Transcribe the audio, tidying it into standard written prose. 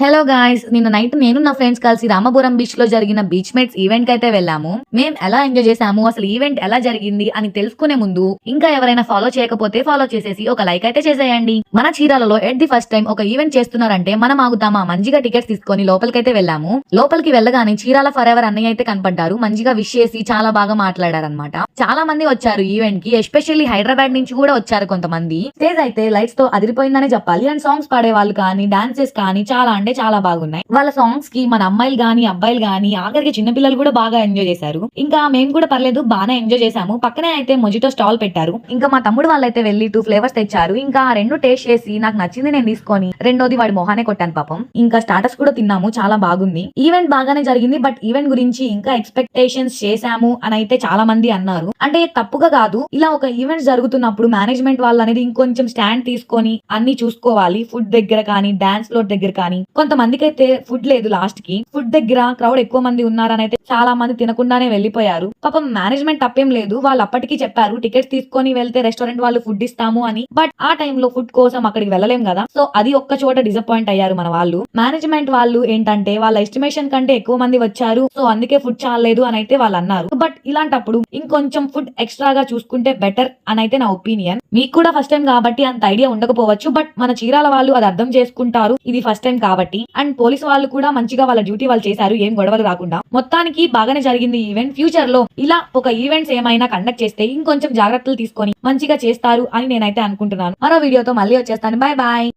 Hello guys, నిన్న night నేను నా ఫ్రెండ్స్ కలిసి రామపురం బీచ్ లో జరిగిన బీచ్ మేట్స్ ఈవెంట్ కి అయితే వెళ్ళాము. మేము ఎలా ఎంజాయ్ చేసాము, అసలు ఈవెంట్ ఎలా జరిగింది అని తెలుసుకునే ముందు ఇంకా ఎవరైనా ఫాలో చేయకపోతే ఫాలో చేసేసి ఒక లైక్ అయితే చేసేయండి. మన చీరాలలో ఎట్ ది ఫస్ట్ టైం ఒక ఈవెంట్ చేస్తున్నారంటే మనం ఆగుతామా? మంచిగా టికెట్స్ తీసుకొని లోపలికైతే వెళ్ళాము. లోపలికి వెళ్ళగానే చీరాల ఫర్ ఎవర్ అన్నయ్య అయితే కనపడ్డారు. మంచిగా విష్ చేసి చాలా బాగా మాట్లాడారనమాట. చాలా మంది వచ్చారు ఈవెంట్ కి, ఎస్పెషల్లీ హైదరాబాద్ నుంచి కూడా వచ్చారు కొంతమంది. స్టేజ్ అయితే లైట్స్ తో అదిరిపోయిందనే చెప్పాలి. అండ్ సాంగ్స్ పాడే వాళ్ళు కానీ డాన్సెస్ కానీ చాలా అంటే చాలా బాగున్నాయి. వాళ్ళ సాంగ్స్ కి మన అమ్మాయిలు గానీ అబ్బాయిలు గానీ ఆఖరికి చిన్న పిల్లలు కూడా బాగా ఎంజాయ్ చేశారు. ఇంకా మేము కూడా పర్లేదు బాగానే ఎంజాయ్ చేసాము. పక్కనే అయితే మొజిటో స్టాల్ పెట్టారు. ఇంకా మా తమ్ముడు వాళ్ళైతే వెళ్లి 2 ఫ్లేవర్స్ తెచ్చారు. ఇంకా 2 టేస్ట్ చేసి నాకు నచ్చింది నేను తీసుకొని రెండోది వాడి మొహానే కొట్టాను పాపం. ఇంకా స్టార్టర్స్ కూడా తిన్నాము, చాలా బాగుంది. ఈవెంట్ బాగానే జరిగింది. బట్ ఈవెంట్ గురించి ఇంకా ఎక్స్పెక్టేషన్స్ చేశాము అని అయితే చాలా మంది అన్నారు. అంటే తప్పుగా కాదు, ఇలా ఒక ఈవెంట్ జరుగుతున్నప్పుడు మేనేజ్మెంట్ వాళ్ళు అనేది ఇంకొంచెం స్టాండ్ తీసుకొని అన్ని చూసుకోవాలి. ఫుడ్ దగ్గర కానీ డాన్స్ ఫ్లోర్ దగ్గర కానీ కొంతమందికి అయితే ఫుడ్ లేదు. లాస్ట్ కి ఫుడ్ దగ్గర క్రౌడ్ ఎక్కువ మంది ఉన్నారని అయితే చాలా మంది తినకుండానే వెళ్లిపోయారు. పాపం మేనేజ్మెంట్ తప్పేం లేదు, వాళ్ళు అప్పటికి చెప్పారు టికెట్స్ తీసుకొని వెళ్తే రెస్టారెంట్ వాళ్ళు ఫుడ్ ఇస్తాము అని. బట్ ఆ టైంలో ఫుడ్ కోసం అక్కడికి వెళ్ళలేం కదా. సో అది ఒక్క చోట డిసప్పాయింట్ అయ్యారు మన వాళ్ళు. మేనేజ్మెంట్ వాళ్ళు ఏంటంటే వాళ్ళ ఎస్టిమేషన్ కంటే ఎక్కువ మంది వచ్చారు, సో అందుకే ఫుడ్ చాలలేదు అని అయితే వాళ్ళు అన్నారు. బట్ ఇలాంటప్పుడు ఇంకొంచెం ఫుడ్ ఎక్స్ట్రాగా చూసుకుంటే బెటర్ అని అయితే నా ఒపీనియన్. మీకు కూడా ఫస్ట్ టైం కాబట్టి అంత ఐడియా ఉండకపోవచ్చు. బట్ మన చీరాల వాళ్ళు అది అర్థం చేసుకుంటారు, ఇది ఫస్ట్ టైం కాబట్టి. అండ్ పోలీస్ వాళ్ళు కూడా మంచిగా వాళ్ళ డ్యూటీ వాళ్ళు చేశారు, ఏం గొడవలు రాకుండా. మొత్తానికి బాగానే జరిగింది ఈవెంట్. ఫ్యూచర్ లో ఇలా ఒక ఈవెంట్స్ ఏమైనా కండక్ట్ చేస్తే ఇంకొంచెం జాగ్రత్తలు తీసుకొని మంచిగా చేస్తారు అని నేనైతే అనుకుంటున్నాను. మరో వీడియోతో మళ్ళీ వచ్చేస్తాను. Bye bye.